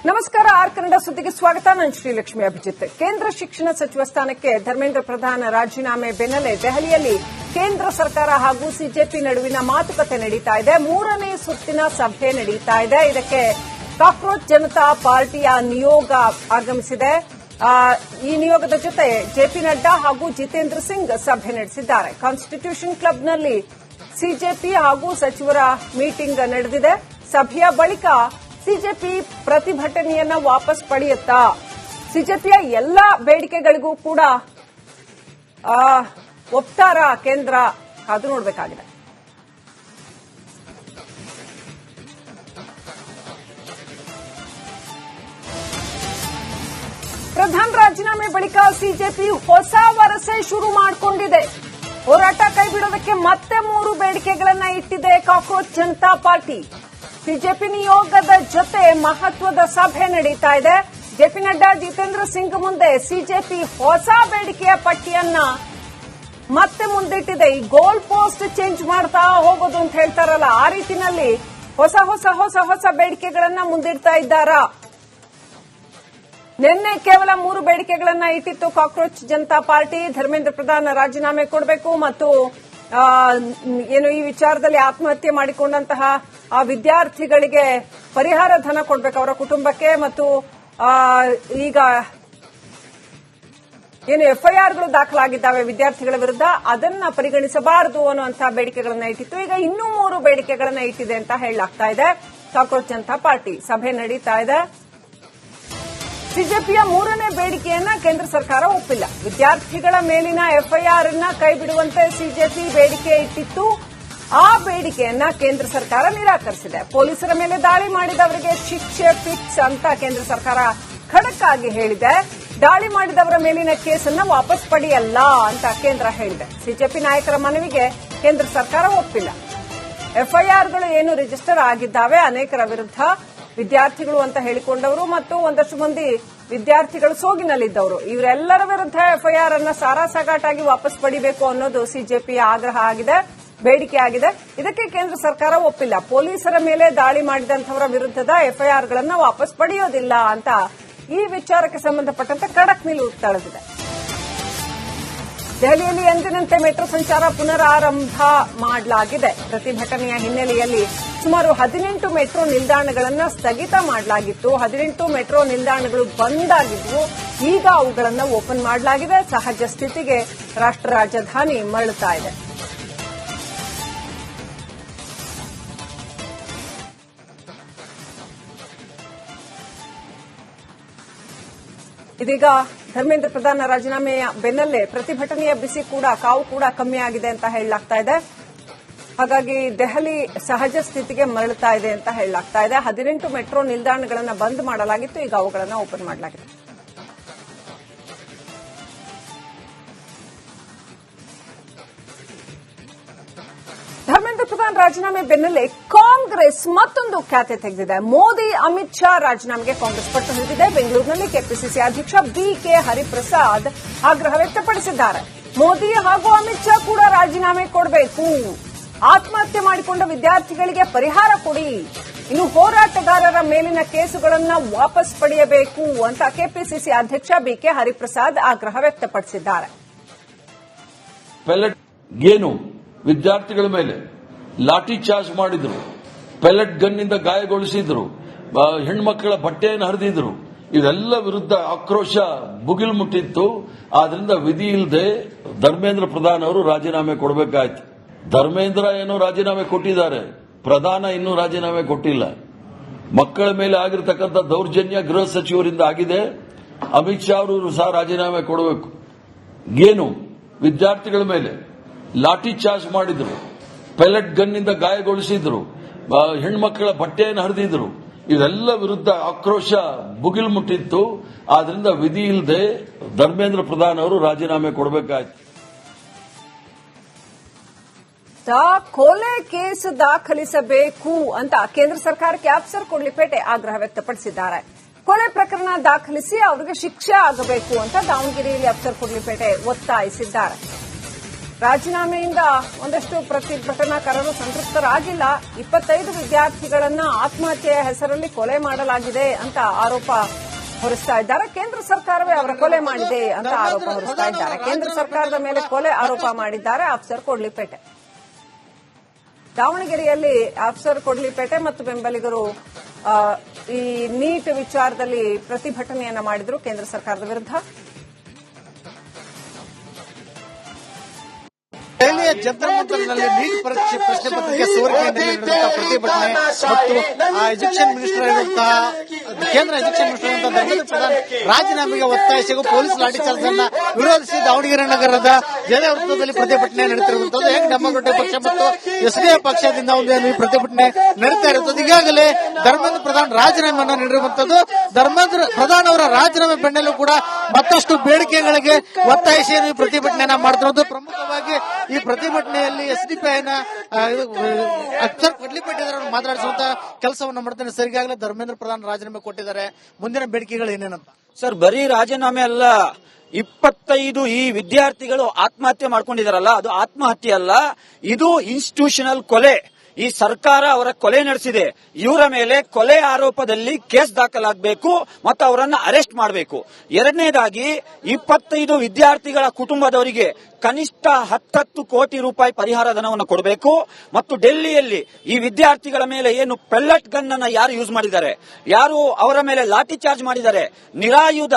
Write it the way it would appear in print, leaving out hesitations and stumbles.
ನಮಸ್ಕಾರ. ಆರ್ ಕನ್ನಡ ಸುದ್ದಿಗೆ ಸ್ವಾಗತ. ನಾನು ಶ್ರೀಲಕ್ಷ್ಮಿ ಅಭಿಜಿತ್. ಕೇಂದ್ರ ಶಿಕ್ಷಣ ಸಚಿವ ಸ್ಥಾನಕ್ಕೆ ಧರ್ಮೇಂದ್ರ ಪ್ರಧಾನ್ ರಾಜೀನಾಮೆ ಬೆನ್ನಲ್ಲೇ ದೆಹಲಿಯಲ್ಲಿ ಕೇಂದ್ರ ಸರ್ಕಾರ ಹಾಗೂ ಸಿಜೆಪಿ ನಡುವಿನ ಮಾತುಕತೆ ನಡೀತಾ ಇದೆ. ಮೂರನೇ ಸುತ್ತಿನ ಸಭೆ ನಡೀತಾ ಇದೆ. ಇದಕ್ಕೆ ಕಾಕ್ರೋಚ್ ಜನತಾ ಪಾರ್ಟಿಯ ನಿಯೋಗ ಆಗಮಿಸಿದೆ. ಈ ನಿಯೋಗದ ಜೊತೆ ಜೆಪಿ ನಡ್ಡಾ ಹಾಗೂ ಜಿತೇಂದ್ರ ಸಿಂಗ್ ಸಭೆ ನಡೆಸಿದ್ದಾರೆ. ಕಾನ್ಸ್ಟಿಟ್ಯೂಷನ್ ಕ್ಲಬ್ನಲ್ಲಿ ಸಿಜೆಪಿ ಹಾಗೂ ಸಚಿವರ ಮೀಟಿಂಗ್ ನಡೆದಿದೆ. ಸಭೆಯ ಬಳಿಕ ಸಿಜೆಪಿ ಪ್ರತಿಭಟನೆಯನ್ನ ವಾಪಸ್ ಪಡೆಯುತ್ತಾ? ಸಿಜೆಪಿಯ ಎಲ್ಲಾ ಬೇಡಿಕೆಗಳಿಗೂ ಕೂಡ ಒಪ್ತಾರ ಕೇಂದ್ರ? ಕಾದು ನೋಡಬೇಕಾಗಿದೆ. ಪ್ರಧಾನ್ ರಾಜೀನಾಮೆ ಬಳಿಕ ಸಿಜೆಪಿ ಹೊಸ ವರಸೆ ಶುರು ಮಾಡಿಕೊಂಡಿದೆ. ಹೋರಾಟ ಕೈಬಿಡೋದಕ್ಕೆ ಮತ್ತೆ 3 ಬೇಡಿಕೆಗಳನ್ನ ಇಟ್ಟಿದೆ ಕಾಕ್ರೋಚ್ ಜನತಾ ಪಾರ್ಟಿ. ಸಿಜೆಪಿ ನಿಯೋಗದ ಜೊತೆ ಮಹತ್ವದ ಸಭೆ ನಡೀತಾ ಇದೆ. ಜೆಪಿ ನಡ್ಡಾ, ಜಿತೇಂದ್ರ ಸಿಂಗ್ ಮುಂದೆ ಸಿಜೆಪಿ ಹೊಸ ಬೇಡಿಕೆಯ ಪಟ್ಟಿಯನ್ನ ಮತ್ತೆ ಮುಂದಿಟ್ಟಿದೆ. ಈ ಗೋಲ್ ಪೋಸ್ಟ್ ಚೇಂಜ್ ಮಾಡ್ತಾ ಹೋಗೋದು ಅಂತ ಹೇಳ್ತಾರಲ್ಲ, ಆ ರೀತಿನಲ್ಲಿ ಹೊಸ ಬೇಡಿಕೆಗಳನ್ನ ಮುಂದಿಡ್ತಾ ಇದ್ದಾರಾ? ನಿನ್ನೆ ಕೇವಲ 3 ಬೇಡಿಕೆಗಳನ್ನ ಇಟ್ಟಿತ್ತು ಕಾಕ್ರೋಚ್ ಜನತಾ ಪಾರ್ಟಿ. ಧರ್ಮೇಂದ್ರ ಪ್ರಧಾನ್ ರಾಜೀನಾಮೆ ಕೊಡಬೇಕು ಮತ್ತು ಏನು ಈ ವಿಚಾರದಲ್ಲಿ ಆತ್ಮಹತ್ಯೆ ಮಾಡಿಕೊಂಡಂತಹ ಆ ವಿದ್ಯಾರ್ಥಿಗಳಿಗೆ ಪರಿಹಾರ ಧನ ಕೊಡಬೇಕು ಅವರ ಕುಟುಂಬಕ್ಕೆ, ಮತ್ತು ಈಗ ಏನು ಎಫ್ಐಆರ್ಗಳು ದಾಖಲಾಗಿದ್ದಾವೆ ವಿದ್ಯಾರ್ಥಿಗಳ ವಿರುದ್ಧ, ಅದನ್ನ ಪರಿಗಣಿಸಬಾರದು ಅನ್ನುವಂತಹ ಬೇಡಿಕೆಗಳನ್ನ ಇಟ್ಟಿತ್ತು. ಈಗ ಇನ್ನೂ 3 ಬೇಡಿಕೆಗಳನ್ನ ಇಟ್ಟಿದೆ ಅಂತ ಹೇಳಲಾಗ್ತಾ ಇದೆ. ಕಾಕ್ರೋಚ್ ಜನತಾ ಪಾರ್ಟಿ ಸಭೆ ನಡೀತಾ ಇದೆ. ಸಿಜೆಪಿಯ 3ನೇ ಬೇಡಿಕೆಯನ್ನ ಕೇಂದ್ರ ಸರ್ಕಾರ ಒಪ್ಪಿಲ್ಲ. ವಿದ್ಯಾರ್ಥಿಗಳ ಮೇಲಿನ ಎಫ್ಐಆರ್ ಅನ್ನ ಕೈಬಿಡುವಂತೆ ಸಿಜೆಪಿ ಬೇಡಿಕೆ ಇಟ್ಟಿತ್ತು. ಆ ಬೇಡಿಕೆಯನ್ನ ಕೇಂದ್ರ ಸರ್ಕಾರ ನಿರಾಕರಿಸಿದೆ. ಪೊಲೀಸರ ಮೇಲೆ ದಾಳಿ ಮಾಡಿದವರಿಗೆ ಶಿಕ್ಷೆ ಫಿಕ್ಸ್ ಅಂತ ಕೇಂದ್ರ ಸರ್ಕಾರ ಖಡಕ್ ಆಗಿ ಹೇಳಿದೆ. ದಾಳಿ ಮಾಡಿದವರ ಮೇಲಿನ ಕೇಸನ್ನ ವಾಪಸ್ ಪಡೆಯಲ್ಲ ಅಂತ ಕೇಂದ್ರ ಹೇಳಿದೆ. ಸಿಜೆಪಿ ನಾಯಕರ ಮನವಿಗೆ ಕೇಂದ್ರ ಸರ್ಕಾರ ಒಪ್ಪಿಲ್ಲ. ಎಫ್ಐಆರ್ಗಳು ಏನು ರಿಜಿಸ್ಟರ್ ಆಗಿದ್ದಾವೆ ಅನೇಕರ ವಿರುದ್ಧ, ವಿದ್ಯಾರ್ಥಿಗಳು ಅಂತ ಹೇಳಿಕೊಂಡವರು ಮತ್ತು ಒಂದಷ್ಟು ಮಂದಿ ವಿದ್ಯಾರ್ಥಿಗಳು ಸೋಗಿನಲ್ಲಿದ್ದವರು, ಇವರೆಲ್ಲರ ವಿರುದ್ಧ ಎಫ್ಐಆರ್ ಅನ್ನ ಸಾರಾಸಗಟಾಗಿ ವಾಪಸ್ ಪಡಿಬೇಕು ಅನ್ನೋದು ಸಿಜೆಪಿಯ ಆಗ್ರಹ ಆಗಿದೆ, ಬೇಡಿಕೆ ಆಗಿದೆ. ಇದಕ್ಕೆ ಕೇಂದ್ರ ಸರ್ಕಾರ ಒಪ್ಪಿಲ್ಲ. ಪೊಲೀಸರ ಮೇಲೆ ದಾಳಿ ಮಾಡಿದಂತವರ ವಿರುದ್ಧದ ಎಫ್ಐಆರ್ಗಳನ್ನು ವಾಪಸ್ ಪಡೆಯೋದಿಲ್ಲ ಅಂತ ಈ ವಿಚಾರಕ್ಕೆ ಸಂಬಂಧಪಟ್ಟಂತೆ ಖಡಕ್ ನಿಲುವು ತಳೆದಿದೆ. ದೆಹಲಿಯಲ್ಲಿ ಎಂದಿನಂತೆ ಮೆಟ್ರೋ ಸಂಚಾರ ಪುನರಾರಂಭ ಮಾಡಲಾಗಿದೆ. ಪ್ರತಿಭಟನೆಯ ಹಿನ್ನೆಲೆಯಲ್ಲಿ ಸುಮಾರು 18 ಮೆಟ್ರೋ ನಿಲ್ದಾಣಗಳನ್ನು ಸ್ಥಗಿತ ಮಾಡಲಾಗಿತ್ತು. 18 ಮೆಟ್ರೋ ನಿಲ್ದಾಣಗಳು ಬಂದ್ ಆಗಿದ್ವು. ಈಗ ಅವುಗಳನ್ನು ಓಪನ್ ಮಾಡಲಾಗಿದೆ. ಸಹಜ ಸ್ಥಿತಿಗೆ ರಾಷ್ಟ್ರ ರಾಜಧಾನಿ ಮರಳುತ್ತಾ ಇದೆ. ಇದೀಗ ಧರ್ಮೇಂದ್ರ ಪ್ರಧಾನ್ ರಾಜೀನಾಮೆಯ ಬೆನ್ನಲ್ಲೇ ಪ್ರತಿಭಟನೆಯ ಬಿಸಿ ಕೂಡ, ಕಾವು ಕೂಡ ಕಮ್ಮಿ ಆಗಿದೆ ಅಂತ ಹೇಳಲಾಗ್ತಾ ಇದೆ. ಹಾಗಾಗಿ ದೆಹಲಿ ಸಹಜ ಸ್ಥಿತಿಗೆ ಮರಳುತ್ತಾ ಇದೆ ಅಂತ ಹೇಳಲಾಗ್ತಾ ಇದೆ. 18 ಮೆಟ್ರೋ ನಿಲ್ದಾಣಗಳನ್ನು ಬಂದ್ ಮಾಡಲಾಗಿತ್ತು, ಈಗ ಅವುಗಳನ್ನು ಓಪನ್ ಮಾಡಲಾಗಿದೆ. ಧರ್ಮೇಂದ್ರ ಪ್ರಧಾನ್ ರಾಜೀನಾಮೆ ಬೆನ್ನಲ್ಲೇ ಕಾಂಗ್ರೆಸ್ ಮತ್ತೊಂದು ಖ್ಯಾತೆ ತೆಗೆದಿದೆ. ಮೋದಿ, ಅಮಿತ್ ಶಾ ರಾಜೀನಾಮೆಗೆ ಕಾಂಗ್ರೆಸ್ ಪಟ್ಟು ಹಿಡಿದಿದೆ. ಬೆಂಗಳೂರಿನಲ್ಲಿ ಕೆಪಿಸಿಸಿ ಅಧ್ಯಕ್ಷ ಬಿಕೆ ಹರಿಪ್ರಸಾದ್ ಆಗ್ರಹ ವ್ಯಕ್ತಪಡಿಸಿದ್ದಾರೆ. ಮೋದಿ ಹಾಗೂ ಅಮಿತ್ ಶಾ ಕೂಡ ರಾಜೀನಾಮೆ ಕೊಡಬೇಕು, ಆತ್ಮಹತ್ಯೆ ಮಾಡಿಕೊಂಡ ವಿದ್ಯಾರ್ಥಿಗಳಿಗೆ ಪರಿಹಾರ ಕೊಡಿ, ಇನ್ನು ಹೋರಾಟಗಾರರ ಮೇಲಿನ ಕೇಸುಗಳನ್ನು ವಾಪಸ್ ಪಡೆಯಬೇಕು ಅಂತ ಕೆಪಿಸಿಸಿ ಅಧ್ಯಕ್ಷ ಬಿಕೆ ಹರಿಪ್ರಸಾದ್ ಆಗ್ರಹ ವ್ಯಕ್ತಪಡಿಸಿದ್ದಾರೆ. ಏನು ವಿದ್ಯಾರ್ಥಿಗಳ ಮೇಲೆ ಲಾಠಿ ಚಾರ್ಜ್ ಮಾಡಿದ್ರು, ಪೆಲೆಟ್ ಗನ್ನಿಂದ ಗಾಯಗೊಳಿಸಿದ್ರು, ಹೆಣ್ಮಕ್ಕಳ ಬಟ್ಟೆಯನ್ನು ಹರಿದಿದ್ರು, ಇವೆಲ್ಲ ವಿರುದ್ಧ ಆಕ್ರೋಶ ಭುಗಿಲು ಮುಟ್ಟಿತ್ತು. ಆದ್ರಿಂದ ವಿಧಿ ಇಲ್ಲದೆ ಧರ್ಮೇಂದ್ರ ಪ್ರಧಾನ್ ಅವರು ರಾಜೀನಾಮೆ ಕೊಡಬೇಕಾಯ್ತು. ಧರ್ಮೇಂದ್ರ ಏನೋ ರಾಜೀನಾಮೆ ಕೊಟ್ಟಿದ್ದಾರೆ, ಪ್ರಧಾನ ಇನ್ನೂ ರಾಜೀನಾಮೆ ಕೊಟ್ಟಿಲ್ಲ. ಮಕ್ಕಳ ಮೇಲೆ ಆಗಿರತಕ್ಕಂಥ ದೌರ್ಜನ್ಯ ಗೃಹ ಸಚಿವರಿಂದ ಆಗಿದೆ. ಅಮಿತ್ ಶಾ ಅವರು ಸಹ ರಾಜೀನಾಮೆ ಕೊಡಬೇಕು. ಏನು ವಿದ್ಯಾರ್ಥಿಗಳ ಮೇಲೆ ಲಾಠಿ ಚಾರ್ಜ್ ಮಾಡಿದ್ರು, ಪೆಲೆಟ್ ಗನ್ನಿಂದ ಗಾಯಗೊಳಿಸಿದ್ರು, ಹೆಣ್ಮಕ್ಕಳ ಬಟ್ಟೆಯನ್ನು ಹರಿದಿದ್ರು, ಇವೆಲ್ಲ ವಿರುದ್ಧ ಆಕ್ರೋಶ ಭುಗಿಲು ಮುಟ್ಟಿತ್ತು. ಆದ್ರಿಂದ ವಿಧಿ ಇಲ್ಲದೆ ಧರ್ಮೇಂದ್ರ ಪ್ರಧಾನ್ ಅವರು ರಾಜೀನಾಮೆ ಕೊಡಬೇಕಾಯ್ತು. ಕೊಲೆ ಕೇಸ್ ದಾಖಲಿಸಬೇಕು ಅಂತ ಕೇಂದ್ರ ಸರ್ಕಾರಕ್ಕೆ ಅಫ್ಸರ್ ಕೊಡ್ಲಿಪೇಟೆ ಆಗ್ರಹ ವ್ಯಕ್ತಪಡಿಸಿದ್ದಾರೆ. ಕೊಲೆ ಪ್ರಕರಣ ದಾಖಲಿಸಿ ಅವರಿಗೆ ಶಿಕ್ಷೆ ಆಗಬೇಕು ಅಂತ ದಾವಣಗೆರೆಯಲ್ಲಿ ಅಫ್ಸರ್ ಕೊಡ್ಲಿಪೇಟೆ ಒತ್ತಾಯಿಸಿದ್ದಾರೆ. ರಾಜೀನಾಮೆಯಿಂದ ಒಂದಷ್ಟು ಪ್ರತಿಭಟನಾಕಾರರು ಸಂತೃಪ್ತರಾಗಿಲ್ಲ. 25 ವಿದ್ಯಾರ್ಥಿಗಳನ್ನ ಆತ್ಮಹತ್ಯೆಯ ಹೆಸರಲ್ಲಿ ಕೊಲೆ ಮಾಡಲಾಗಿದೆ ಅಂತ ಆರೋಪ ಹೊರಿಸ್ತಾ ಇದ್ದಾರೆ. ಕೇಂದ್ರ ಸರ್ಕಾರವೇ ಅವರ ಕೊಲೆ ಮಾಡಿದೆ ಅಂತ ಆರೋಪ ಹೊರಿಸ್ತಾ ಇದ್ದಾರೆ. ಕೇಂದ್ರ ಸರ್ಕಾರದ ಮೇಲೆ ಕೊಲೆ ಆರೋಪ ಮಾಡಿದ್ದಾರೆ ಅಫ್ಸರ್ ಕೊಡ್ಲಿಪೇಟೆ. ದಾವಣಗೆರೆಯಲ್ಲಿ ಅಫ್ಸರ್ ಕೊಡ್ಲಿಪೇಟೆ ಮತ್ತು ಬೆಂಬಲಿಗರು ಈ ನೀಟ್ ವಿಚಾರದಲ್ಲಿ ಪ್ರತಿಭಟನೆಯನ್ನ ಮಾಡಿದ್ರು ಕೇಂದ್ರ ಸರ್ಕಾರದ ವಿರುದ್ಧ. ದೆಹಲಿಯ ಜಂತರ್ ಮಂತರ್ನಲ್ಲಿ ನೀಟ್ ಪರೀಕ್ಷೆ ಪ್ರಶ್ನೆ ಪತ್ರಿಕೆ ಸೋರಿಕೆಯಿಂದ ನಡೆದಂತಹ ಪ್ರತಿಭಟನೆ ಮತ್ತು ಎಜುಕೇಷನ್ ಮಿನಿಸ್ಟರ್ ಆಗಿರುವಂತಹ ಕೇಂದ್ರ ಎಜುಕೇಷನ್ ಮಿನಿಸ್ಟರ್ ಆಗಿರುವಂತಹ ಧರ್ಮೇಂದ್ರ ಪ್ರಧಾನ್ ರಾಜೀನಾಮೆಗೆ ಒತ್ತಾಯಿಸಿಗೂ ಪೊಲೀಸ್ ಲಾಠಿಚಾರ್ಜನ್ನು ವಿರೋಧಿಸಿ ದಾವಣಗೆರೆ ನಗರದ ಜಯ ವೃತ್ತದಲ್ಲಿ ಪ್ರತಿಭಟನೆ ನಡೆಯುತ್ತಿರುವಂತದ್ದು. ಹೆಂಗ್ ಡೆಮಾಕ್ರೆಟಿಕ್ ಪಕ್ಷ ಮತ್ತು ಎಸ್ಡಿಎಫ್ ಪಕ್ಷದಿಂದ ಒಂದು ಪ್ರತಿಭಟನೆ ನಡೀತಾ ಇರುತ್ತದೆ. ಈಗಾಗಲೇ ಧರ್ಮೇಂದ್ರ ಪ್ರಧಾನ್ ರಾಜೀನಾಮೆಯನ್ನು ನೀಡಿರುವಂತದ್ದು. ಧರ್ಮೇಂದ್ರ ಪ್ರಧಾನ್ ಅವರ ರಾಜೀನಾಮೆ ಬೆನ್ನಲ್ಲೂ ಕೂಡ ಮತ್ತಷ್ಟು ಬೇಡಿಕೆಗಳಿಗೆ ಒತ್ತಾಯಿಸಿ ಪ್ರತಿಭಟನೆಯನ್ನ ಮಾಡ್ತಿರೋದು. ಪ್ರಮುಖವಾಗಿ ಈ ಪ್ರತಿಭಟನೆಯಲ್ಲಿ ಎಸ್ಡಿಪಿಐನ ಅಫ್ಸರ್ ಕೊಡ್ಲಿಪೇಟೆ ಮಾತನಾಡಿಸುವಂತ ಕೆಲಸವನ್ನು ಮಾಡ್ತಾರೆ. ಸರಿಗಾಗಲೇ ಧರ್ಮೇಂದ್ರ ಪ್ರಧಾನ್ ರಾಜೀನಾಮೆ ಕೊಟ್ಟಿದ್ದಾರೆ. ಮುಂದಿನ ಬೇಡಿಕೆಗಳು ಏನೇನಂತ ಸರ್? ಬರೀ ರಾಜೀನಾಮೆ ಅಲ್ಲ, 25 ಈ ವಿದ್ಯಾರ್ಥಿಗಳು ಆತ್ಮಹತ್ಯೆ ಮಾಡ್ಕೊಂಡಿದಾರಲ್ಲ, ಅದು ಆತ್ಮಹತ್ಯೆ ಅಲ್ಲ, ಇದು ಇನ್ಸ್ಟಿಟ್ಯೂಷನಲ್ ಕೊಲೆ. ಈ ಸರ್ಕಾರ ಅವರ ಕೊಲೆ ನಡೆಸಿದೆ. ಇವರ ಮೇಲೆ ಕೊಲೆ ಆರೋಪದಲ್ಲಿ ಕೇಸ್ ದಾಖಲಾಗಬೇಕು ಮತ್ತು ಅವರನ್ನು ಅರೆಸ್ಟ್ ಮಾಡಬೇಕು. ಎರಡನೇದಾಗಿ 25 ವಿದ್ಯಾರ್ಥಿಗಳ ಕುಟುಂಬದವರಿಗೆ ಕನಿಷ್ಠ 10 ಕೋಟಿ ರೂಪಾಯಿ ಪರಿಹಾರ ಧನವನ್ನು ಕೊಡಬೇಕು. ಮತ್ತು ಡೆಲ್ಲಿಯಲ್ಲಿ ಈ ವಿದ್ಯಾರ್ಥಿಗಳ ಮೇಲೆ ಏನು ಪೆಲ್ಲಟ್ ಗನ್ ಅನ್ನ ಯಾರು ಯೂಸ್ ಮಾಡಿದ್ದಾರೆ, ಯಾರು ಅವರ ಮೇಲೆ ಲಾಠಿ ಚಾರ್ಜ್ ಮಾಡಿದ್ದಾರೆ, ನಿರಾಯುಧ